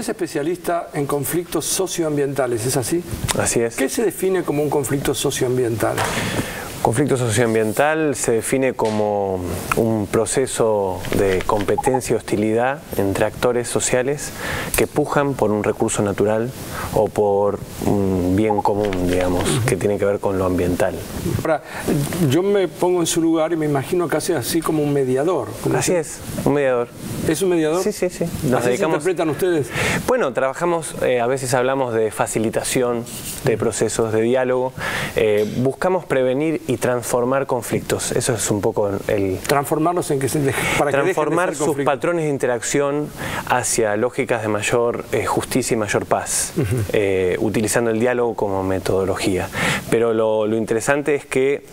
es especialista en conflictos socioambientales, ¿es así? Así es. ¿Qué se define como un conflicto socioambiental? Conflicto socioambiental se define como un proceso de competencia y hostilidad entre actores sociales que pujan por un recurso natural o por un bien común, digamos, que tiene que ver con lo ambiental. Ahora, yo me pongo en su lugar y me imagino casi así como un mediador. Así es, un mediador. ¿Es un mediador? Sí, sí, sí. ¿Así se interpretan ustedes? Bueno, trabajamos, a veces hablamos de facilitación de procesos de diálogo. Buscamos prevenir y transformar conflictos. Eso es un poco el... ¿Transformarlos en que se para que transformar dejen de ser sus patrones de interacción hacia lógicas de mayor justicia y mayor paz, utilizando el diálogo como metodología. Pero lo interesante es que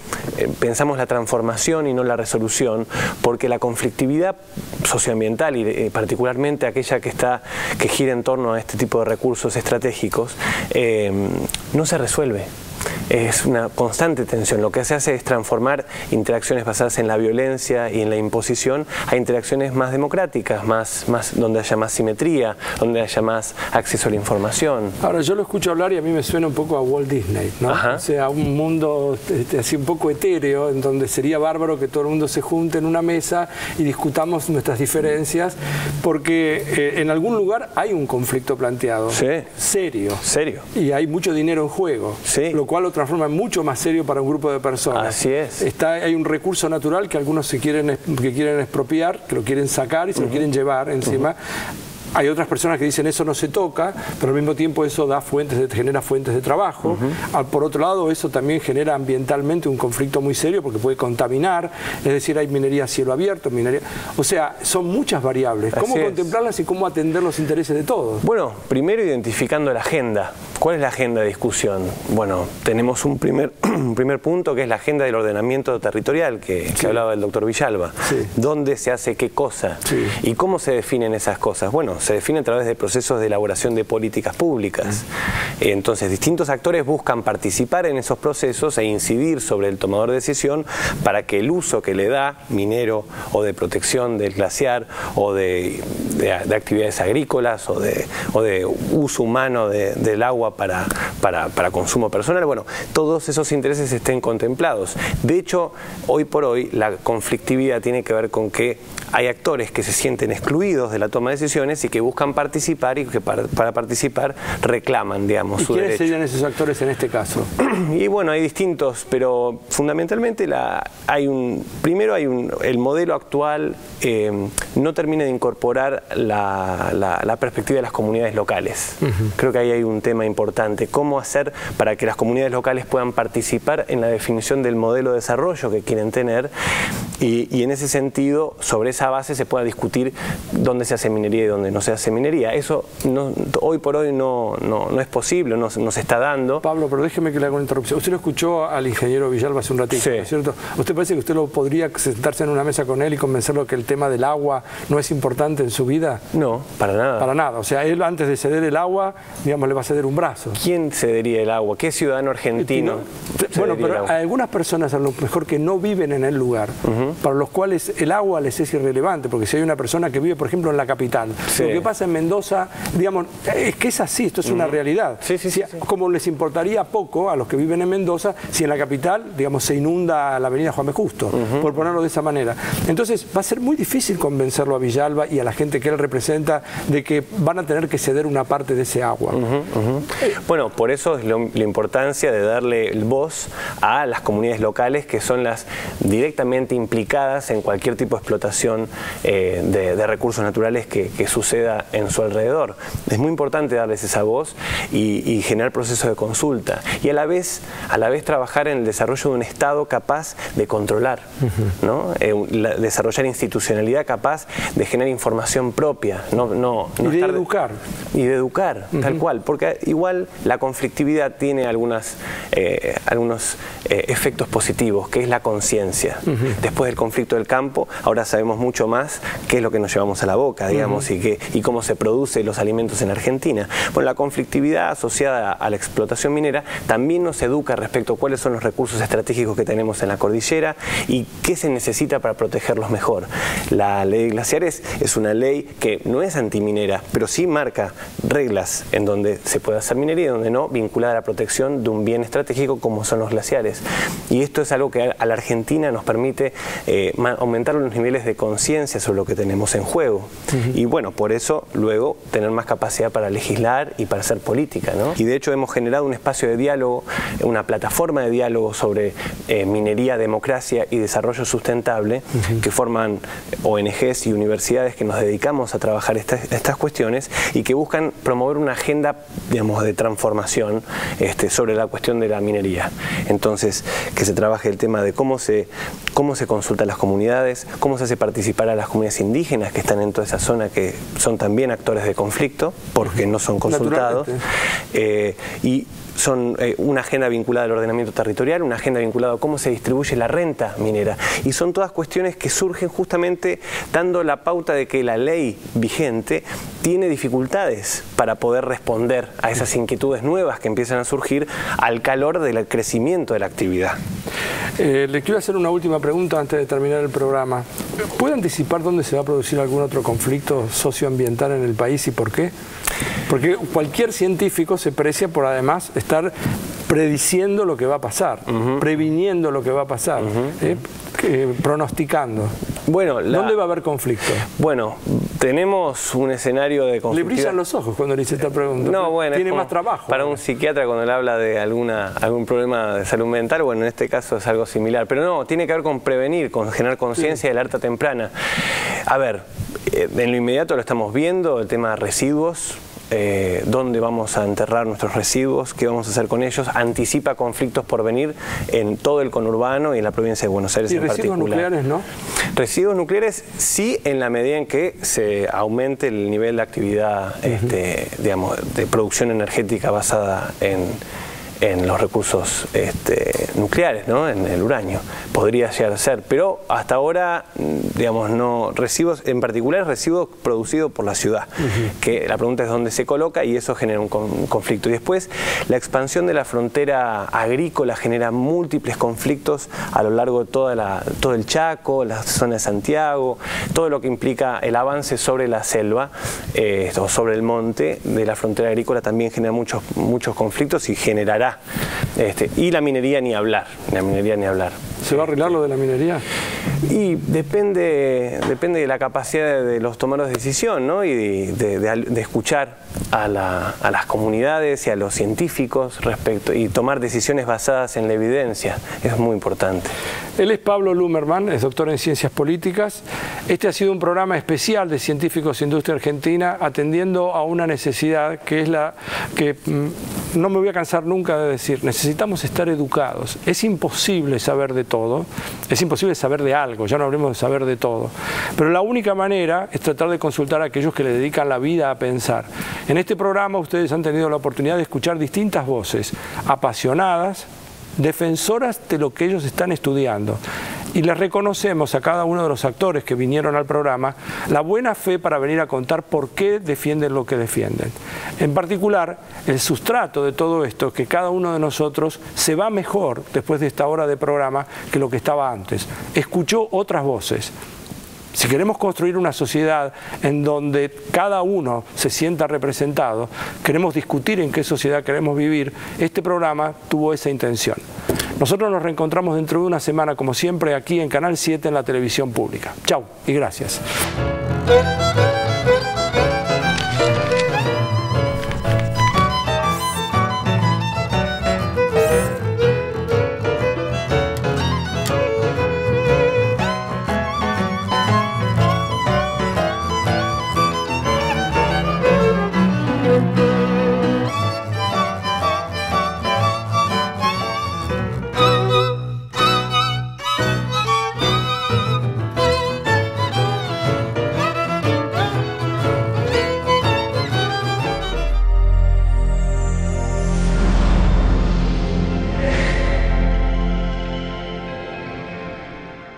pensamos la transformación y no la resolución, porque la conflictividad socioambiental y particularmente aquella que gira en torno a este tipo de recursos estratégicos no se resuelve. Es una constante tensión. Lo que se hace es transformar interacciones basadas en la violencia y en la imposición a interacciones más democráticas, donde haya más simetría, donde haya más acceso a la información. Ahora, yo lo escucho hablar y a mí me suena un poco a Walt Disney, ¿no? O sea, un mundo así un poco etéreo, en donde sería bárbaro que todo el mundo se junte en una mesa y discutamos nuestras diferencias, porque en algún lugar hay un conflicto planteado. Sí. Serio. Serio. Y hay mucho dinero en juego. Sí. Lo cual lo transforma en mucho más serio para un grupo de personas. Así es. Hay un recurso natural que algunos que quieren expropiar, que lo quieren sacar y se lo quieren llevar encima. Hay otras personas que dicen eso no se toca, pero al mismo tiempo eso genera fuentes de trabajo. Por otro lado, eso también genera ambientalmente un conflicto muy serio porque puede contaminar, es decir, hay minería a cielo abierto, o sea, son muchas variables. ¿Cómo contemplarlas y cómo atender los intereses de todos? Bueno, primero identificando la agenda. ¿Cuál es la agenda de discusión? Bueno, tenemos un primer punto que es la agenda del ordenamiento territorial que hablaba el doctor Villalba. ¿Dónde se hace qué cosa? ¿Y cómo se definen esas cosas? Bueno, se define a través de procesos de elaboración de políticas públicas. Entonces, distintos actores buscan participar en esos procesos e incidir sobre el tomador de decisión para que el uso que le da, minero o de protección del glaciar o de actividades agrícolas o de uso humano del agua para consumo personal, bueno, todos esos intereses estén contemplados. De hecho, hoy por hoy la conflictividad tiene que ver con que hay actores que se sienten excluidos de la toma de decisiones y que buscan participar y que para participar reclaman, digamos, su derecho. ¿Y quiénes serían esos actores en este caso? Y bueno, hay distintos, pero fundamentalmente el modelo actual no termina de incorporar la perspectiva de las comunidades locales. Creo que ahí hay un tema importante. ¿Cómo hacer para que las comunidades locales puedan participar en la definición del modelo de desarrollo que quieren tener? Y en ese sentido, sobre esa base se pueda discutir dónde se hace minería y dónde no se hace minería. Eso hoy por hoy no es posible, no se está dando. Pablo, pero déjeme que le haga una interrupción. Usted lo escuchó al ingeniero Villalba hace un ratito, ¿no es cierto? ¿Usted parece que usted lo podría sentarse en una mesa con él y convencerlo que el tema del agua no es importante en su vida? No, para nada. Para nada. O sea, él antes de ceder el agua, digamos, le va a ceder un brazo. ¿Quién cedería el agua? ¿Qué ciudadano argentino? Bueno, pero hay algunas personas a lo mejor que no viven en el lugar, para los cuales el agua les es irrelevante, porque si hay una persona que vive, por ejemplo, en la capital, lo que pasa en Mendoza, digamos, es que es así, esto es una realidad. Como les importaría poco a los que viven en Mendoza si en la capital, digamos, se inunda la avenida Juan B. Justo, por ponerlo de esa manera. Entonces va a ser muy difícil convencerlo a Villalba y a la gente que él representa de que van a tener que ceder una parte de ese agua. Bueno, por eso es la importancia de darle voz a las comunidades locales que son las directamente implicadas en cualquier tipo de explotación de recursos naturales que suceda en su alrededor. Es muy importante darles esa voz y generar procesos de consulta y a la vez trabajar en el desarrollo de un Estado capaz de controlar, ¿no? Desarrollar institucionalidad capaz de generar información propia, y de educar. Y de educar, tal cual, porque igual la conflictividad tiene algunos efectos positivos, que es la conciencia. Después después del conflicto del campo, ahora sabemos mucho más qué es lo que nos llevamos a la boca, digamos, y cómo se producen los alimentos en Argentina. Bueno, la conflictividad asociada a la explotación minera también nos educa respecto a cuáles son los recursos estratégicos que tenemos en la cordillera y qué se necesita para protegerlos mejor. La ley de glaciares es una ley que no es antiminera, pero sí marca reglas en donde se puede hacer minería y donde no, vinculada a la protección de un bien estratégico como son los glaciares. Y esto es algo que a la Argentina nos permite aumentar los niveles de conciencia sobre lo que tenemos en juego. Y bueno, por eso luego tener más capacidad para legislar y para hacer política, ¿no? Y de hecho hemos generado un espacio de diálogo, una plataforma de diálogo sobre minería, democracia y desarrollo sustentable, que forman ONGs y universidades que nos dedicamos a trabajar estas cuestiones y que buscan promover una agenda, digamos, de transformación sobre la cuestión de la minería. Entonces, que se trabaje el tema de cómo se consulta a las comunidades, cómo se hace participar a las comunidades indígenas que están en toda esa zona, que son también actores de conflicto, porque no son consultados, y son una agenda vinculada al ordenamiento territorial, una agenda vinculada a cómo se distribuye la renta minera. Y son todas cuestiones que surgen justamente dando la pauta de que la ley vigente tiene dificultades para poder responder a esas inquietudes nuevas que empiezan a surgir al calor del crecimiento de la actividad. Le quiero hacer una última pregunta antes de terminar el programa. ¿Puede anticipar dónde se va a producir algún otro conflicto socioambiental en el país y por qué? Porque cualquier científico se precia por además estar prediciendo lo que va a pasar, previniendo lo que va a pasar, pronosticando. Bueno, ¿dónde va a haber conflicto? Bueno, tenemos un escenario de conflicto. Le brillan los ojos cuando le hice esta pregunta. No, bueno, tiene más trabajo. Para un psiquiatra cuando le habla de algún problema de salud mental, bueno, en este caso es algo similar. Pero no, tiene que ver con prevenir, con generar conciencia de la alerta temprana. A ver, en lo inmediato lo estamos viendo, el tema de residuos. Dónde vamos a enterrar nuestros residuos, qué vamos a hacer con ellos, anticipa conflictos por venir en todo el conurbano y en la provincia de Buenos Aires en particular. ¿Y residuos nucleares no? Residuos nucleares sí, en la medida en que se aumente el nivel de actividad digamos, de producción energética basada en los recursos nucleares, ¿no? En el uranio. Podría llegar a ser, pero hasta ahora, digamos, no residuos, en particular residuos producidos por la ciudad, que la pregunta es dónde se coloca y eso genera un conflicto. Y después, la expansión de la frontera agrícola genera múltiples conflictos a lo largo de todo el Chaco, la zona de Santiago, todo lo que implica el avance sobre la selva o sobre el monte de la frontera agrícola también genera muchos conflictos y generará. Y la minería ni hablar, ¿Se va a arreglar lo de la minería? Y depende de la capacidad de los tomadores de decisión, ¿no? Y de escuchar a las comunidades y a los científicos y tomar decisiones basadas en la evidencia. Es muy importante. Él es Pablo Lummerman, es doctor en Ciencias Políticas. Este ha sido un programa especial de Científicos de Industria Argentina atendiendo a una necesidad que es la que no me voy a cansar nunca de decir. Necesitamos estar educados. Es imposible saber de todo, es imposible saber de algo, ya no hablemos de saber de todo. Pero la única manera es tratar de consultar a aquellos que le dedican la vida a pensar. En este programa ustedes han tenido la oportunidad de escuchar distintas voces apasionadas, defensoras de lo que ellos están estudiando. Y les reconocemos a cada uno de los actores que vinieron al programa la buena fe para venir a contar por qué defienden lo que defienden. En particular, el sustrato de todo esto es que cada uno de nosotros se va mejor después de esta hora de programa que lo que estaba antes. Escuchó otras voces. Si queremos construir una sociedad en donde cada uno se sienta representado, queremos discutir en qué sociedad queremos vivir, este programa tuvo esa intención. Nosotros nos reencontramos dentro de una semana, como siempre, aquí en Canal 7 en la televisión pública. Chau y gracias.